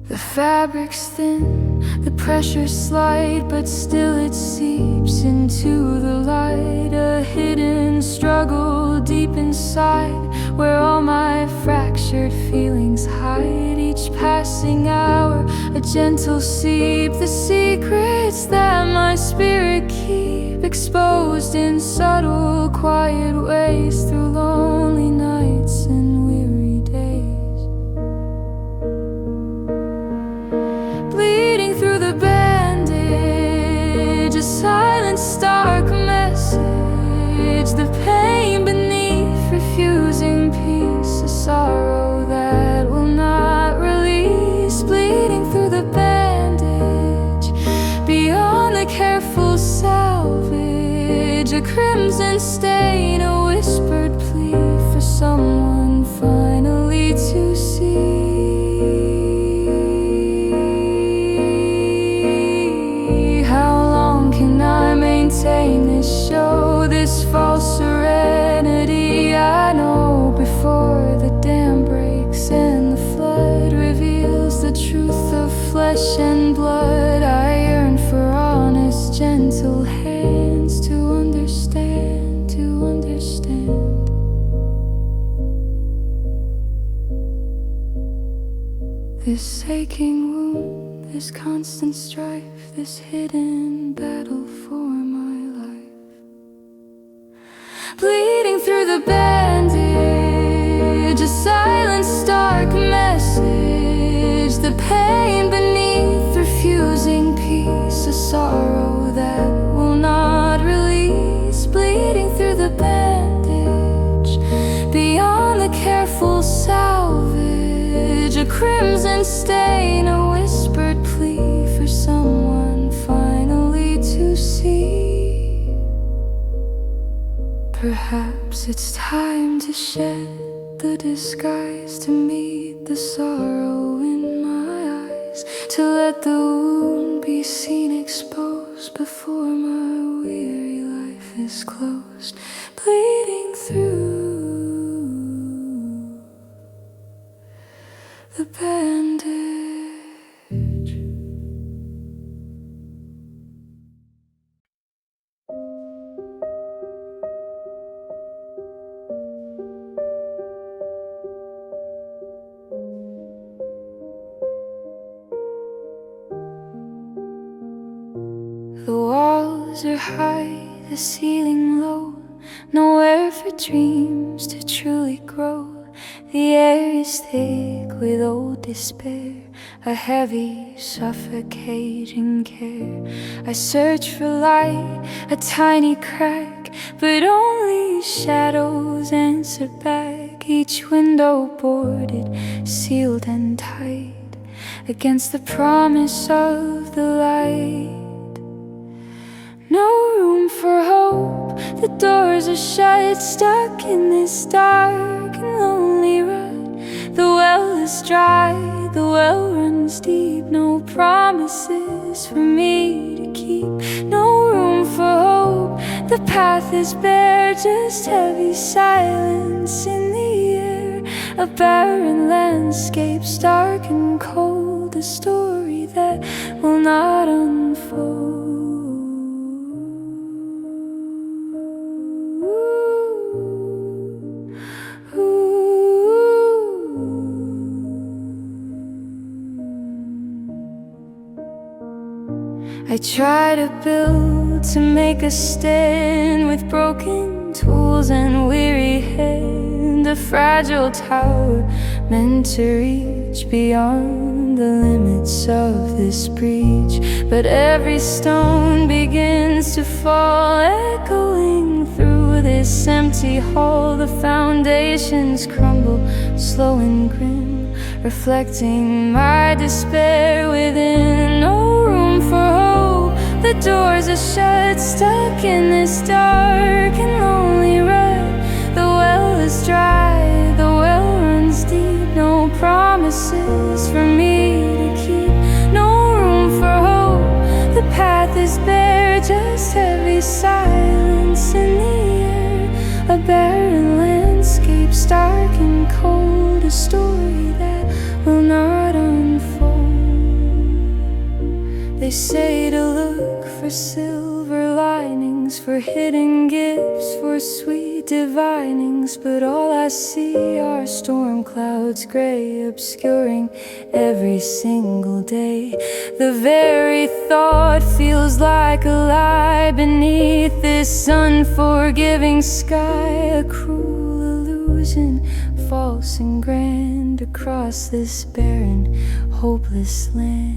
Speaker 1: The fabric's thin, the pressure's slight, but still it seeps into the light. A hidden struggle deep inside, where all my fractured feelings hide. Each passing hour, a gentle seep, the secrets that my spirit keep, exposed in subtle, quiet ways, through lonely nights and weary days. Bleeding through the bandage, a silent stark message, the pain beneath refusing peace, a sorrow that will not release. Bleeding through the bandage, beyond the careful salvage, a crimson stain, a whispered plea for someone finally to see. Maintain this show, this false serenity. I know before the dam breaks and the flood reveals the truth of flesh and blood. I yearn for honest, gentle hands to understand, to understand. This aching wound, this constant strife, this hidden battle for my life. Bleeding through the bandage, a silent stark message, the pain beneath refusing peace, a sorrow that will not release. Bleeding through the bandage, beyond the careful salvage, a crimson stain, a whispered plea for someone finally to see. Perhaps it's time to shed the disguise, to meet the sorrow in my eyes, to let the wound be seen exposed before my weary life is closed. Bleeding through the bandage. The walls are high, the ceiling low, nowhere for dreams to truly grow. The air is thick with old despair, a heavy, suffocating care. I search for light, a tiny crack, but only shadows answer back. Each window boarded, sealed and tight against the promise of the light. No room for hope, the doors are shut, stuck in this dark and lonely rut. The well is dry, the well runs deep, no promises for me to keep. No room for hope, the path is bare, just heavy silence in the air. A barren landscape, stark and cold, a story that will not unfold. I try to build, to make a stand, with broken tools and weary hand. A fragile tower meant to reach beyond the limits of this breach. But every stone begins to fall, echoing through this empty hall. The foundations crumble, slow and grim, reflecting my despair within. No room for hope, the doors are shut, stuck in this dark and lonely rut. The well is dry, the well runs deep, no promises for me to keep. No room for hope, the path is bare, just heavy silence in the air. A barren landscape, stark and cold, a story that will not unfold. They say to look for silver linings, for hidden gifts, for sweet divinings. But all I see are storm clouds gray, obscuring every single day. The very thought feels like a lie beneath this unforgiving sky. A cruel illusion, false and grand, across this barren, hopeless land.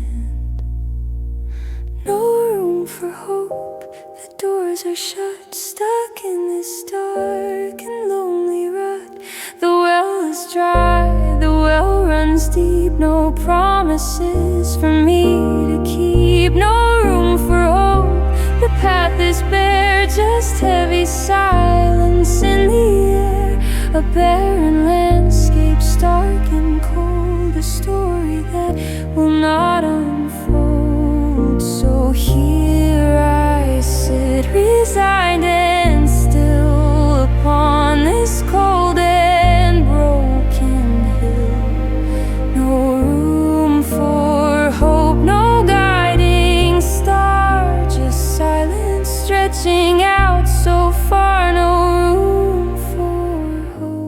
Speaker 1: No room for hope, the doors are shut, stuck in this dark and lonely rut. The well is dry, the well runs deep, no promises for me to keep. No room for hope, the path is bare, just heavy silence in the air. A barren landscape, stark and cold, a story that will not unfold. So here I sit, resigned and still, upon this cold and broken hill. No room for hope, no guiding star, just silence stretching out so far. No room for hope.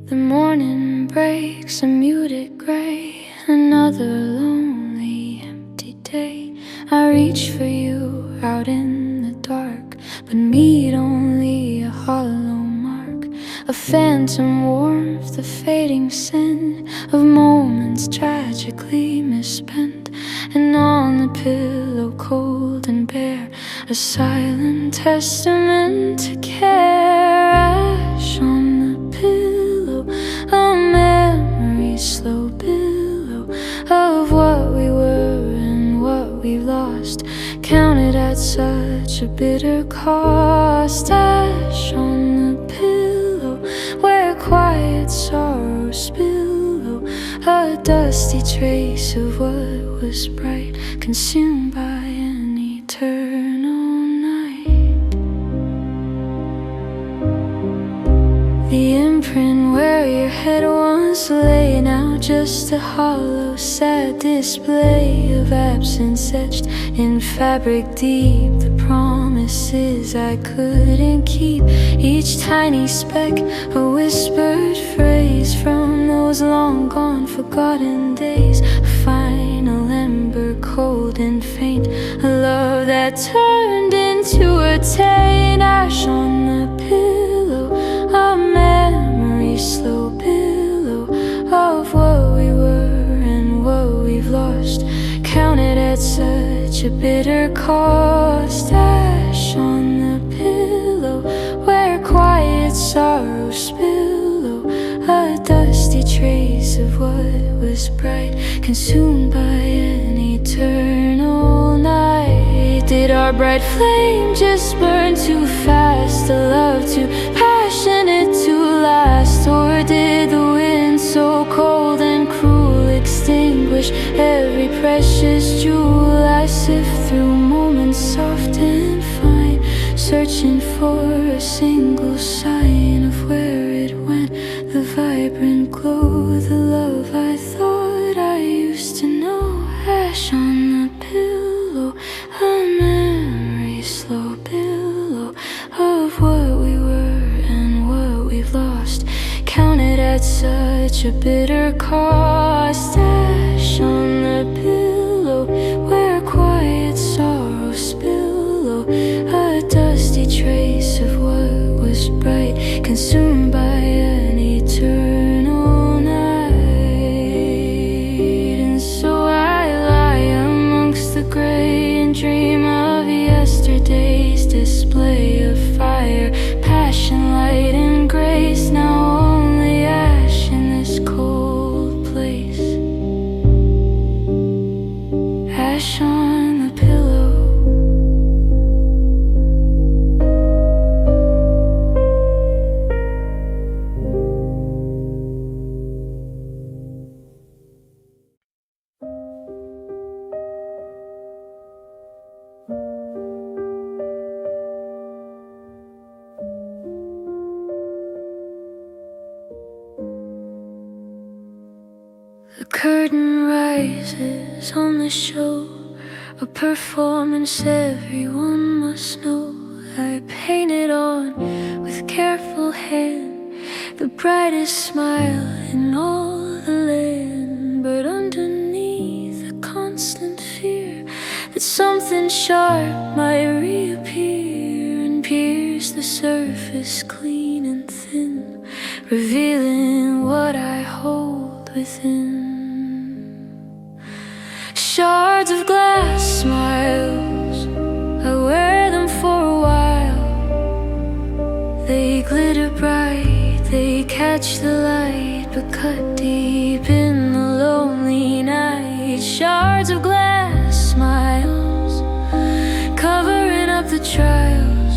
Speaker 1: The morning breaks a muted gray, another lonely, empty day. I reach for you out in the dark, but meet only a hollow mark, a phantom warmth, a fading scent of moments tragically misspent. And on the pillow, cold and bare, a silent testament to care. Ash on the pillow, a memory slow billow of what we were and what we've lost, counted at such a bitter cost. Ash on the pillow, where quiet sorrow spills. dusty trace of what was bright, consumed by an eternal night. The imprint where your head once lay, now just a hollow, sad display of absence etched in fabric deep. The promises I couldn't keep, each tiny speck a whispered phrase from those long gone forgotten days. A final ember, cold and faint, a love that turned into a taint. Ash on the pillow, a memory, slow billow of what we were and what we've lost, counted at such a bitter cost. Ash on the pillow where quiet sorrows pillow, a dusty trace of what was bright, consumed by an eternal night. Did our bright flame just burn too fast, a love too passionate to last? Or did the wind so cold and cruel extinguish every precious jewel? I sift through moments soft and fine, searching for a single sign of where it went, the vibrant glow, the love I thought I used to know. Ash on the pillow, a memory, slow billow of what we were and what we've lost, counted at such a bitter cost. Ash on the pillow where quiet sorrows billow, a dusty trace of what was bright, consumed by an eternal night. And so I lie amongst the gray and dream of yesterday's display of fire, passion, light and grace. Now only ash in this cold place. Ash on the pillow. The curtain rises on the show, a performance everyone must know. I painted on with careful hand the brightest smile in all the land, but underneath a constant fear that something sharp might reappear and pierce the surface clean and thin, revealing what I hold within. Shards of glass smiles, I wear them for a while. They glitter bright, they catch the light, but cut deep in the lonely night. Shards of glass smiles, covering up the trials,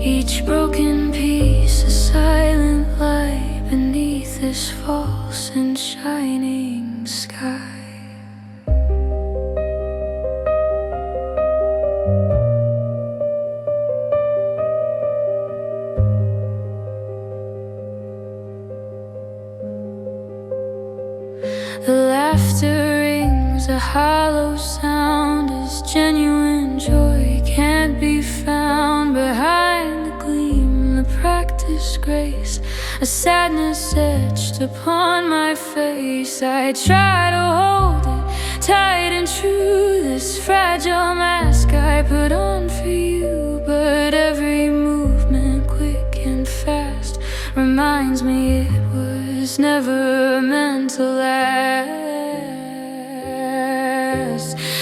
Speaker 1: each broken piece a silent light beneath this false and shining sky. The laughter rings a hollow sound as genuine joy can't be found. Behind the gleam, the practiced grace, a sadness etched upon my face. I try to hold it tight and true, this fragile mask I put on for you. But every movement, quick and fast, reminds me it was never meant to last.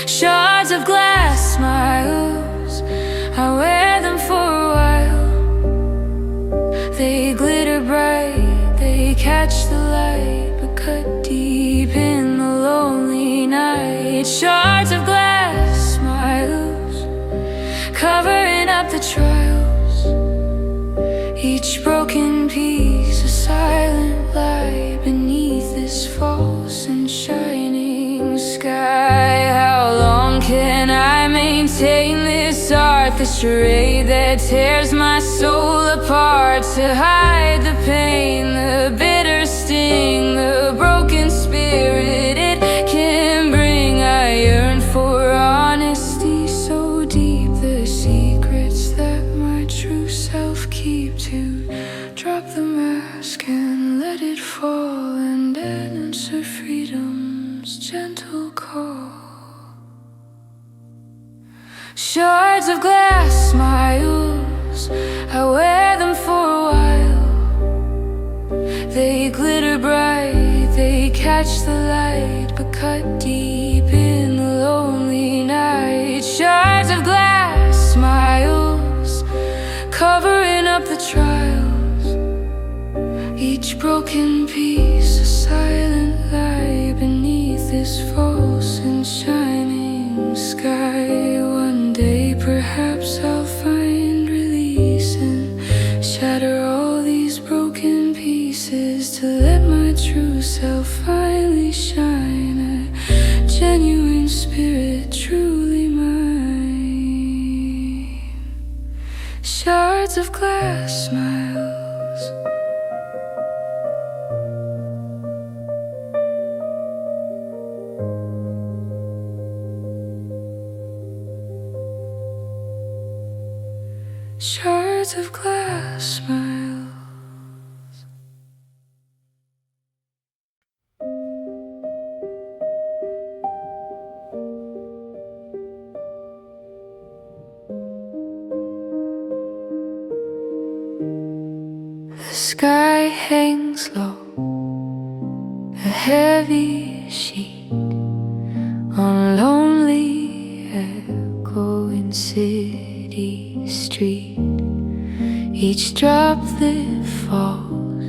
Speaker 1: Shards of glass smiles, I wear them for a while. They glitter bright, they catch the light, but cut deep in the lonely night. Shards of glass smiles, covering up the trials, each broken piece a silent lie beneath this false and charade that tears my soul apart, to hide the pain, the bitter sting, the broken spirit it can bring. I yearn for honesty so deep, the secrets that my true self keep, to drop the mask and let it fall and answer freedom's gentle call. Shards of glass smiles, I wear them for a while. They glitter bright, they catch the light, but cut deep in the lonely night. Shards of glass smiles, covering up the trials. Each broken piece a silent lie beneath this false and shining sky. One day perhaps I'll find release and shatter all these broken pieces, to let my true self finally shine, a genuine spirit truly mine. Shards of glass smiles. Shards of glass smiles. The sky hangs low, a heavy sheet on lonely echoing city street. Each drop that falls,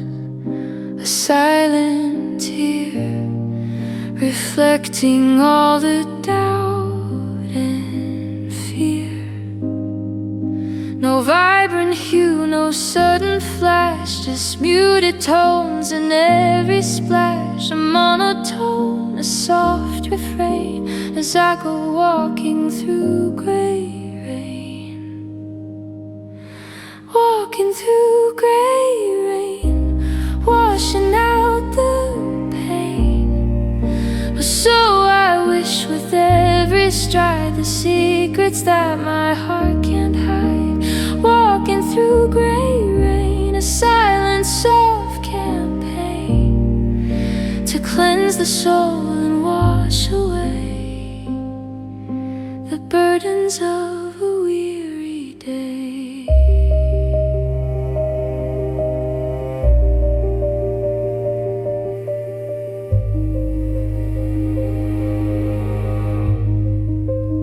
Speaker 1: a silent tear, reflecting all the doubt and fear. No vibrant hue, no sudden flash, just muted tones in every splash. A monotone, a soft refrain, as I go walking through gray rain. Walking through gray rain, washing out the pain. But so I wish with every stride, the secrets that my heart can't hide. Walking through gray rain, a silent soft campaign, to cleanse the soul and wash away the burdens of a weary day.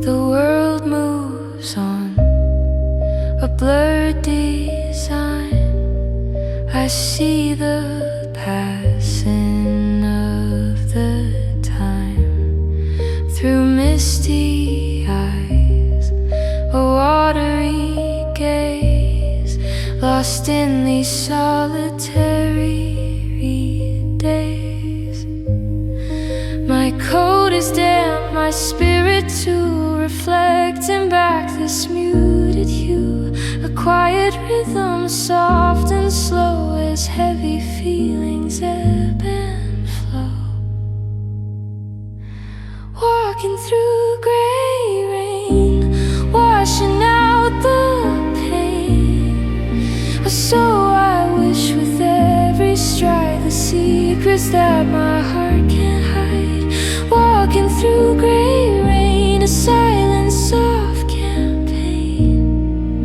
Speaker 1: The world moves on, a blurred design. I see the passing of the time through misty eyes, a watery gaze, lost in these solitary days. My coat is damp, my spirit too, reflecting back this muted hue, a quiet rhythm, soft and slow, as heavy feelings ebb and flow. Walking through gray rain, washing out the pain. So I wish with every stride, the secrets that my heart can't hide. Walking through gray rain, a silent soft campaign,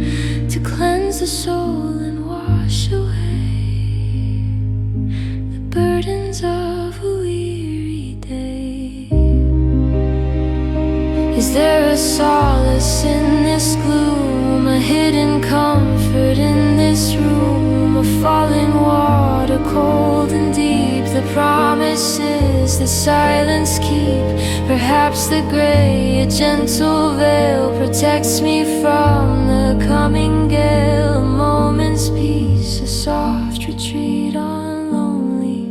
Speaker 1: to cleanse the soul and wash away the burdens of a weary day. Is there a solace in this gloom, a hidden comfort in this room, a falling water cold and deep, the promises that silence keep? Perhaps the gray, a gentle veil, protects me from the coming gale. A moment's peace, a soft retreat on lonely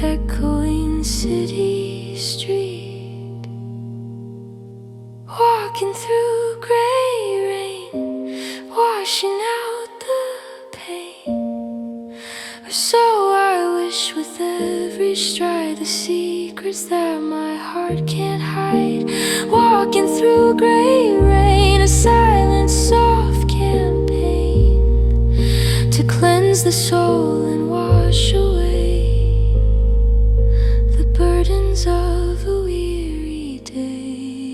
Speaker 1: echoing city street. Walking through gray So I wish with every stride the secrets that my heart can't hide. Walking through gray rain, a silent, soft campaign to cleanse the soul and wash away the burdens of a weary day.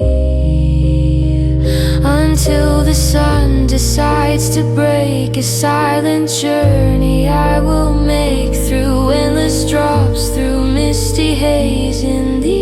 Speaker 1: Until the sun decides to break, a silent journey I will make through endless drops, through misty haze in the